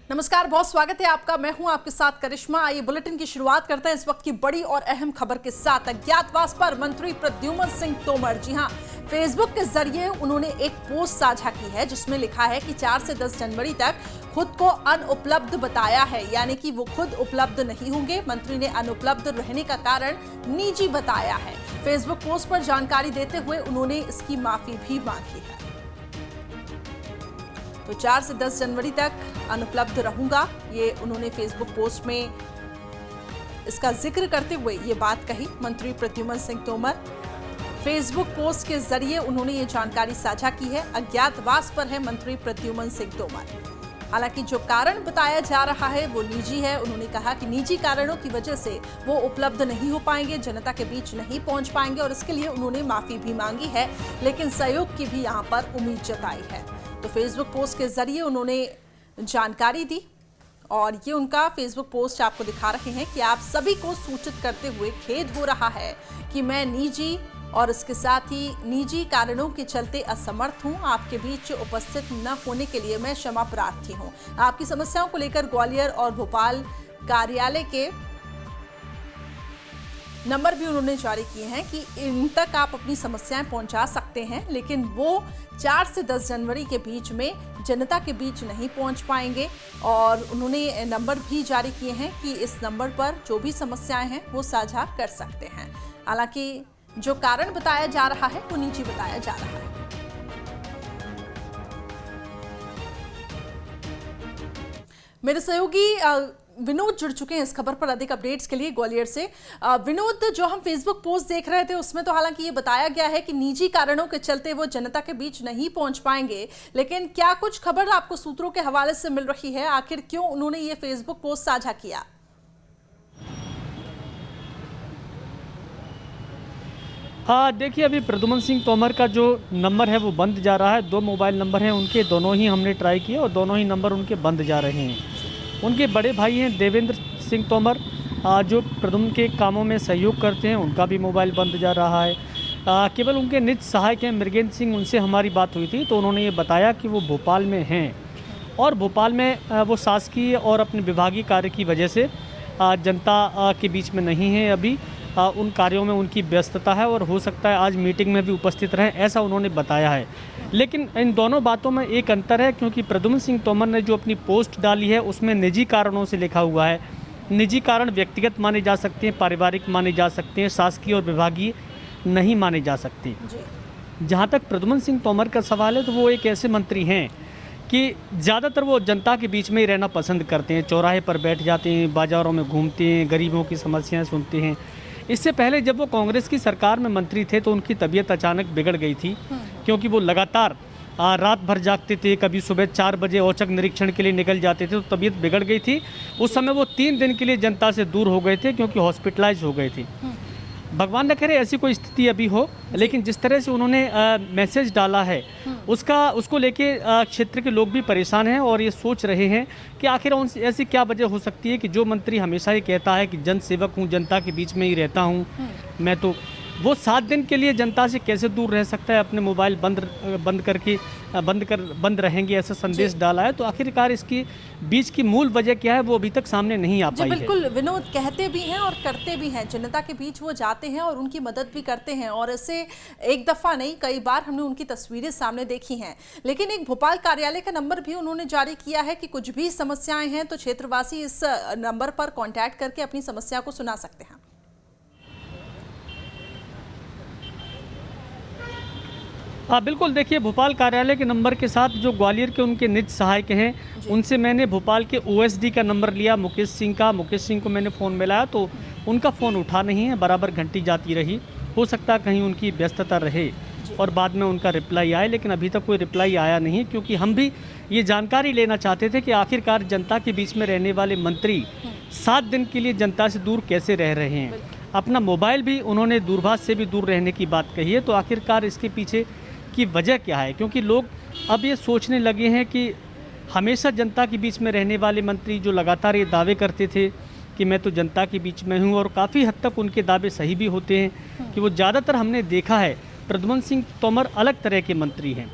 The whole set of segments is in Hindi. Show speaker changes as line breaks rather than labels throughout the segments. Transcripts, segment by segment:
नमस्कार, बहुत स्वागत है आपका। मैं हूं आपके साथ करिश्मा। आइए बुलेटिन की शुरुआत करते हैं इस वक्त की बड़ी और अहम खबर के साथ। अज्ञातवास पर मंत्री प्रद्युम्न सिंह तोमर, जी हां, फेसबुक के जरिए उन्होंने एक पोस्ट साझा की है जिसमें लिखा है कि 4 से 10 जनवरी तक खुद को अनुपलब्ध बताया है, यानी कि वो खुद उपलब्ध नहीं होंगे। मंत्री ने अनुपलब्ध रहने का कारण निजी बताया है। फेसबुक पोस्ट पर जानकारी देते हुए उन्होंने इसकी माफी भी मांगी है। तो 4 से 10 जनवरी तक अनुपलब्ध रहूंगा, ये उन्होंने फेसबुक पोस्ट में इसका जिक्र करते हुए ये बात कही। मंत्री प्रद्युम्न सिंह तोमर फेसबुक पोस्ट के जरिए उन्होंने ये जानकारी साझा की है। अज्ञातवास पर है मंत्री प्रद्युम्न सिंह तोमर। हालांकि जो कारण बताया जा रहा है वो निजी है। उन्होंने कहा कि निजी कारणों की वजह से वो उपलब्ध नहीं हो पाएंगे, जनता के बीच नहीं पहुंच पाएंगे और इसके लिए उन्होंने माफी भी मांगी है, लेकिन सहयोग की भी यहाँ पर उम्मीद जताई है। तो फेसबुक पोस्ट के जरिए उन्होंने जानकारी दी और ये उनका फेसबुक पोस्ट आपको दिखा रहे हैं कि आप सभी को सूचित करते हुए खेद हो रहा है कि मैं निजी और इसके साथ ही निजी कारणों के चलते असमर्थ हूं। आपके बीच उपस्थित न होने के लिए मैं क्षमा प्रार्थी हूं। आपकी समस्याओं को लेकर ग्वालियर और भोपाल कार्यालय के नंबर भी उन्होंने जारी किए हैं कि इन तक आप अपनी समस्याएं पहुंचा सकते हैं, लेकिन वो 4 से 10 जनवरी के बीच में जनता के बीच नहीं पहुंच पाएंगे। और उन्होंने नंबर भी जारी किए हैं कि इस नंबर पर जो भी समस्याएं हैं वो साझा कर सकते हैं। हालांकि जो कारण बताया जा रहा है वो निजी बताया जा रहा है। मेरे सहयोगी विनोद जुड़ चुके हैं इस खबर पर अधिक अपडेट्स के लिए ग्वालियर से। विनोद, जो हम फेसबुक पोस्ट देख रहे थे उसमें तो हालांकि ये बताया गया है कि निजी कारणों के चलते वो जनता के बीच नहीं पहुंच पाएंगे, लेकिन क्या कुछ खबर आपको सूत्रों के हवाले से मिल रही है? आखिर क्यों उन्होंने ये फेसबुक पोस्ट साझा किया?
हाँ, देखिए, अभी प्रद्युम्न सिंह तोमर का जो नंबर है वो बंद जा रहा है। 2 मोबाइल नंबर हैं उनके, दोनों ही हमने ट्राई किए और दोनों ही नंबर उनके बंद जा रहे हैं। उनके बड़े भाई हैं देवेंद्र सिंह तोमर, जो प्रद्युम्न के कामों में सहयोग करते हैं, उनका भी मोबाइल बंद जा रहा है। केवल उनके निज सहायक हैं मृगेंद्र सिंह, उनसे हमारी बात हुई थी तो उन्होंने ये बताया कि वो भोपाल में हैं और भोपाल में वो शासकीय और अपने विभागीय कार्य की वजह से जनता के बीच में नहीं है। अभी उन कार्यों में उनकी व्यस्तता है और हो सकता है आज मीटिंग में भी उपस्थित रहें, ऐसा उन्होंने बताया है। लेकिन इन दोनों बातों में एक अंतर है, क्योंकि प्रद्युम्न सिंह तोमर ने जो अपनी पोस्ट डाली है उसमें निजी कारणों से लिखा हुआ है। निजी कारण व्यक्तिगत माने जा सकते हैं, पारिवारिक माने जा सकते हैं, शासकीय और विभागीय नहीं माने जा सकते। जहाँ तक प्रद्युम्न सिंह तोमर का सवाल है तो वो एक ऐसे मंत्री हैं कि ज़्यादातर वो जनता के बीच में ही रहना पसंद करते हैं। चौराहे पर बैठ जाते हैं, बाज़ारों में घूमते हैं, गरीबों की समस्याएं सुनते हैं। इससे पहले जब वो कांग्रेस की सरकार में मंत्री थे तो उनकी तबीयत अचानक बिगड़ गई थी, क्योंकि वो लगातार रात भर जागते थे। कभी सुबह 4 बजे औचक निरीक्षण के लिए निकल जाते थे, तो तबीयत बिगड़ गई थी। उस समय वो 3 दिन के लिए जनता से दूर हो गए थे, क्योंकि हॉस्पिटलाइज हो गए थे। भगवान न करे ऐसी कोई स्थिति अभी हो, लेकिन जिस तरह से उन्होंने मैसेज डाला है उसको लेके क्षेत्र के लोग भी परेशान हैं और ये सोच रहे हैं कि आखिर ऐसी क्या वजह हो सकती है कि जो मंत्री हमेशा ही कहता है कि जन सेवक हूँ, जनता के बीच में ही रहता हूँ मैं, तो वो 7 दिन के लिए जनता से कैसे दूर रह सकता है? अपने मोबाइल बंद रहेंगे ऐसा संदेश डाला है। तो आखिरकार इसकी बीच की मूल वजह क्या है वो अभी तक सामने नहीं आ पाई है।
बिल्कुल विनोद, कहते भी हैं और करते भी हैं। जनता के बीच वो जाते हैं और उनकी मदद भी करते हैं, और ऐसे एक दफ़ा नहीं कई बार हमने उनकी तस्वीरें सामने देखी हैं। लेकिन एक भोपाल कार्यालय का नंबर भी उन्होंने जारी किया है कि कुछ भी समस्याएं हैं तो क्षेत्रवासी इस नंबर पर कॉन्टैक्ट करके अपनी समस्या को सुना सकते हैं।
हाँ बिल्कुल, देखिए, भोपाल कार्यालय के नंबर के साथ जो ग्वालियर के उनके निज सहायक हैं उनसे मैंने भोपाल के ओएसडी का नंबर लिया, मुकेश सिंह का। मुकेश सिंह को मैंने फ़ोन मिलाया तो उनका फ़ोन उठा नहीं है, बराबर घंटी जाती रही। हो सकता है कहीं उनकी व्यस्तता रहे और बाद में उनका रिप्लाई आए, लेकिन अभी तक कोई रिप्लाई आया नहीं, क्योंकि हम भी ये जानकारी लेना चाहते थे कि आखिरकार जनता के बीच में रहने वाले मंत्री 7 दिन के लिए जनता से दूर कैसे रह रहे हैं। अपना मोबाइल भी उन्होंने दूरभाष से भी दूर रहने की बात कही है। तो आखिरकार इसके पीछे की वजह क्या है? क्योंकि लोग अब ये सोचने लगे हैं कि हमेशा जनता के बीच में रहने वाले मंत्री जो लगातार ये दावे करते थे कि मैं तो जनता के बीच में हूँ, और काफ़ी हद तक उनके दावे सही भी होते हैं कि वो ज़्यादातर हमने देखा है प्रद्युम्न सिंह तोमर अलग तरह के मंत्री हैं।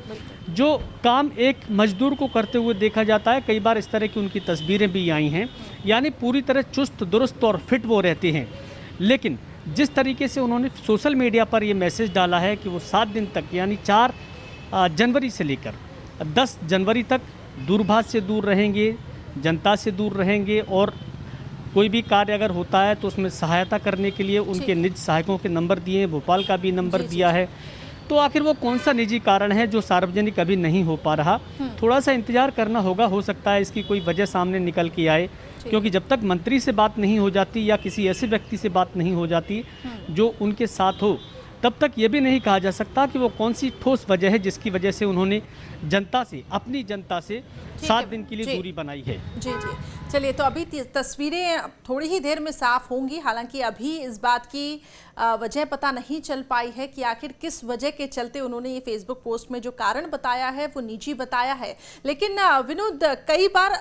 जो काम एक मजदूर को करते हुए देखा जाता है। कई बार इस तरह की उनकी तस्वीरें भी आई हैं, यानी पूरी तरह चुस्त दुरुस्त और फिट वो रहते हैं। लेकिन जिस तरीके से उन्होंने सोशल मीडिया पर ये मैसेज डाला है कि वो 7 दिन तक यानी 4 जनवरी से लेकर 10 जनवरी तक दूरभाष से दूर रहेंगे, जनता से दूर रहेंगे, और कोई भी कार्य अगर होता है तो उसमें सहायता करने के लिए उनके निजी सहायकों के नंबर दिए हैं, भोपाल का भी नंबर दिया है। तो आखिर वो कौन सा निजी कारण है जो सार्वजनिक अभी नहीं हो पा रहा? थोड़ा सा इंतजार करना होगा, हो सकता है इसकी कोई वजह सामने निकल के आए, क्योंकि जब तक मंत्री से बात नहीं हो जाती या किसी ऐसे व्यक्ति से बात नहीं हो जाती जो उनके साथ हो, तब तक ये भी नहीं कहा जा सकता कि वो कौन सी ठोस वजह है जिसकी वजह से उन्होंने जनता से, अपनी जनता से 7 दिन के लिए दूरी बनाई है।
जी जी, चलिए, तो अभी तस्वीरें थोड़ी ही देर में साफ होंगी। हालांकि अभी इस बात की वजह पता नहीं चल पाई है कि आखिर किस वजह के चलते उन्होंने ये फेसबुक पोस्ट में जो कारण बताया है वो निजी बताया है। लेकिन विनोद, कई बार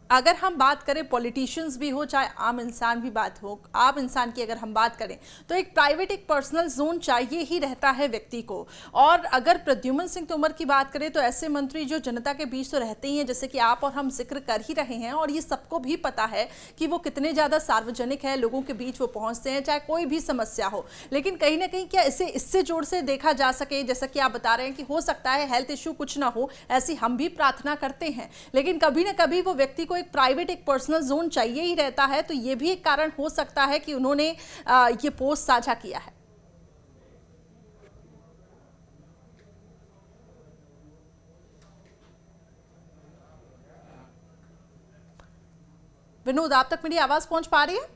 अगर हम बात करें, पॉलिटिशियंस भी हो चाहे आम इंसान भी बात हो, आम इंसान की अगर हम बात करें तो एक प्राइवेट, एक पर्सनल जोन चाहिए ही रहता है व्यक्ति को। और अगर प्रद्युम्न सिंह तोमर की बात करें तो ऐसे मंत्री जो जनता के बीच तो रहते ही हैं, जैसे कि आप और हम जिक्र कर ही रहे हैं, और ये सबको भी पता है कि वो कितने ज़्यादा सार्वजनिक है, लोगों के बीच वो पहुँचते हैं चाहे कोई भी समस्या हो। लेकिन कहीं ना कहीं क्या इसे इससे जोड़ से देखा जा सके, जैसा कि आप बता रहे हैं कि हो सकता है हेल्थ इशू कुछ ना हो, ऐसी हम भी प्रार्थना करते हैं, लेकिन कभी ना कभी वो व्यक्ति को एक प्राइवेट, एक पर्सनल जोन चाहिए ही रहता है। तो ये भी एक कारण हो सकता है कि उन्होंने ये पोस्ट साझा किया है। विनोद, आप तक मेरी आवाज पहुंच पा रही है?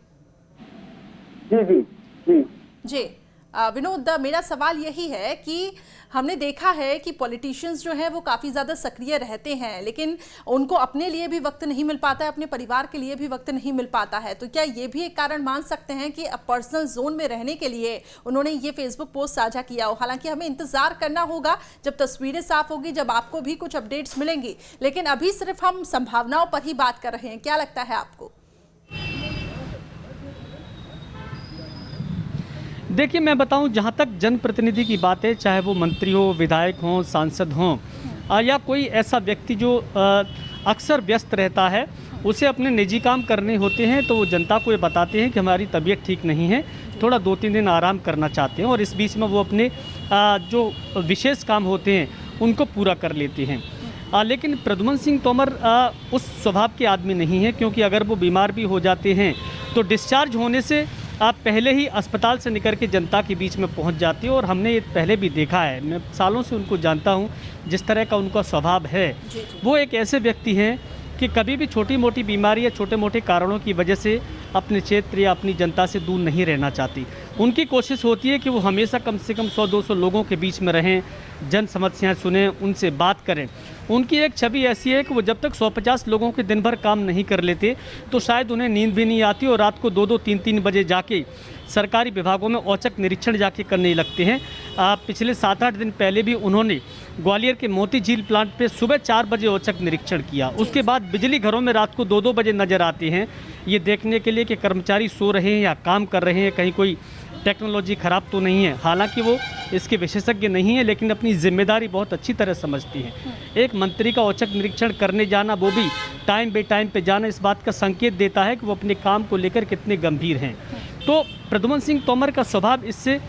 जी जी जी
जी विनोद, मेरा सवाल यही है कि हमने देखा है कि पॉलिटिशियंस जो हैं वो काफ़ी ज़्यादा सक्रिय रहते हैं, लेकिन उनको अपने लिए भी वक्त नहीं मिल पाता है, अपने परिवार के लिए भी वक्त नहीं मिल पाता है। तो क्या ये भी एक कारण मान सकते हैं कि पर्सनल जोन में रहने के लिए उन्होंने ये फेसबुक पोस्ट साझा किया हो? हालांकि हमें इंतज़ार करना होगा जब तस्वीरें साफ होगी, जब आपको भी कुछ अपडेट्स मिलेंगी, लेकिन अभी सिर्फ हम संभावनाओं पर ही बात कर रहे हैं। क्या लगता है आपको?
देखिए, मैं बताऊं, जहां तक जनप्रतिनिधि की बात है, चाहे वो मंत्री हो, विधायक हों, सांसद हों, या कोई ऐसा व्यक्ति जो अक्सर व्यस्त रहता है, उसे अपने निजी काम करने होते हैं, तो वो जनता को ये बताते हैं कि हमारी तबीयत ठीक नहीं है, थोड़ा 2-3 दिन आराम करना चाहते हैं, और इस बीच में वो अपने जो विशेष काम होते हैं उनको पूरा कर लेते हैं। लेकिन प्रद्युम्न सिंह तोमर उस स्वभाव के आदमी नहीं है, क्योंकि अगर वो बीमार भी हो जाते हैं तो डिस्चार्ज होने से आप पहले ही अस्पताल से निकल के जनता के बीच में पहुंच जाती है। और हमने ये पहले भी देखा है, मैं सालों से उनको जानता हूं, जिस तरह का उनका स्वभाव है, वो एक ऐसे व्यक्ति हैं कि कभी भी छोटी मोटी बीमारी या छोटे मोटे कारणों की वजह से अपने क्षेत्र या अपनी जनता से दूर नहीं रहना चाहती। उनकी कोशिश होती है कि वो हमेशा कम से कम 100-200 लोगों के बीच में रहें, जन समस्याएं सुनें, उनसे बात करें। उनकी एक छवि ऐसी है कि वो जब तक 150 लोगों के दिन भर काम नहीं कर लेते तो शायद उन्हें नींद भी नहीं आती, और रात को 2-2, 3-3 बजे जाके सरकारी विभागों में औचक निरीक्षण जाके करने लगते हैं। पिछले 7-8 दिन पहले भी उन्होंने ग्वालियर के मोती झील प्लांट पे सुबह 4 बजे औचक निरीक्षण किया। उसके बाद बिजली घरों में रात को 2-2 बजे नजर आते हैं, ये देखने के लिए कि कर्मचारी सो रहे हैं या काम कर रहे हैं, कहीं कोई टेक्नोलॉजी ख़राब तो नहीं है। हालांकि वो इसके विशेषज्ञ नहीं है, लेकिन अपनी जिम्मेदारी बहुत अच्छी तरह समझती हैं। एक मंत्री का औचक निरीक्षण करने जाना, वो भी टाइम बे टाइम पे जाना, इस बात का संकेत देता है कि वो अपने काम को लेकर कितने गंभीर हैं। तो प्रद्युम्न सिंह तोमर का स्वभाव इससे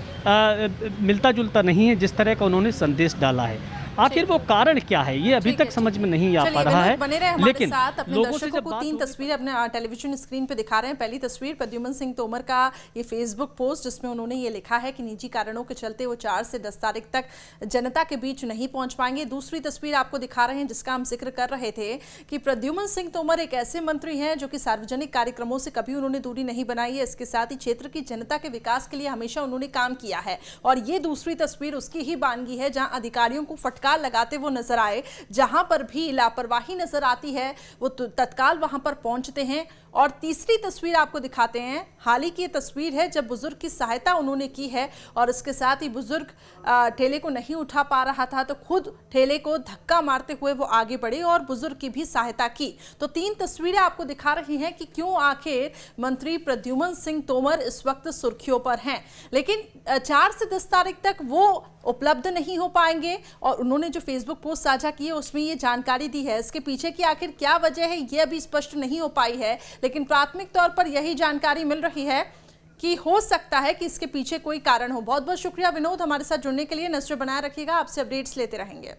मिलता जुलता नहीं है, जिस तरह का उन्होंने संदेश डाला है। आखिर वो कारण क्या है, ये अभी तक समझ में नहीं आ पा रहा है।
लेकिन लोगों से जब 3 तस्वीरें अपने टेलीविजन स्क्रीन पे दिखा रहे हैं। पहली तस्वीर प्रद्युम्न सिंह तोमर का ये फेसबुक पोस्ट, जिसमें उन्होंने ये लिखा है कि निजी कारणों के चलते वो 4 से 10 तारीख तक जनता के बीच नहीं पहुंच पाएंगे। दूसरी तस्वीर आपको दिखा रहे हैं, जिसका हम जिक्र कर रहे थे कि प्रद्युम्न सिंह तोमर एक ऐसे मंत्री हैं जो कि सार्वजनिक कार्यक्रमों से कभी उन्होंने दूरी नहीं बनाई है। इसके साथ ही क्षेत्र की जनता के विकास के लिए हमेशा उन्होंने काम किया है। और ये दूसरी तस्वीर उसकी ही बानगी है, जहां अधिकारियों को फटकार लगाते वो नजर आए, जहां पर भी लापरवाही नजर आती है वो तत्काल वहां पर पहुंचते हैं। और तीसरी तस्वीर आपको दिखाते हैं, हाल ही की तस्वीर है जब बुजुर्ग की सहायता उन्होंने की है, और इसके साथ ही बुजुर्ग ठेले को नहीं उठा पा रहा था तो खुद ठेले को धक्का मारते हुए वो आगे बढ़े और बुजुर्ग की भी सहायता की। तो 3 तस्वीरें आपको दिखा रही हैं कि क्यों आखिर मंत्री प्रद्युम्न सिंह तोमर इस वक्त सुर्खियों पर हैं। लेकिन 4 से 10 तारीख तक वो उपलब्ध नहीं हो पाएंगे। और उन्होंने जो फेसबुक पोस्ट साझा की है उसमें ये जानकारी दी है। इसके पीछे की आखिर क्या वजह है ये अभी स्पष्ट नहीं हो पाई है, लेकिन प्राथमिक तौर पर यही जानकारी मिल रही है कि हो सकता है कि इसके पीछे कोई कारण हो। बहुत बहुत शुक्रिया विनोद हमारे साथ जुड़ने के लिए। नजर बनाए रखिएगा, आपसे अपडेट्स लेते रहेंगे।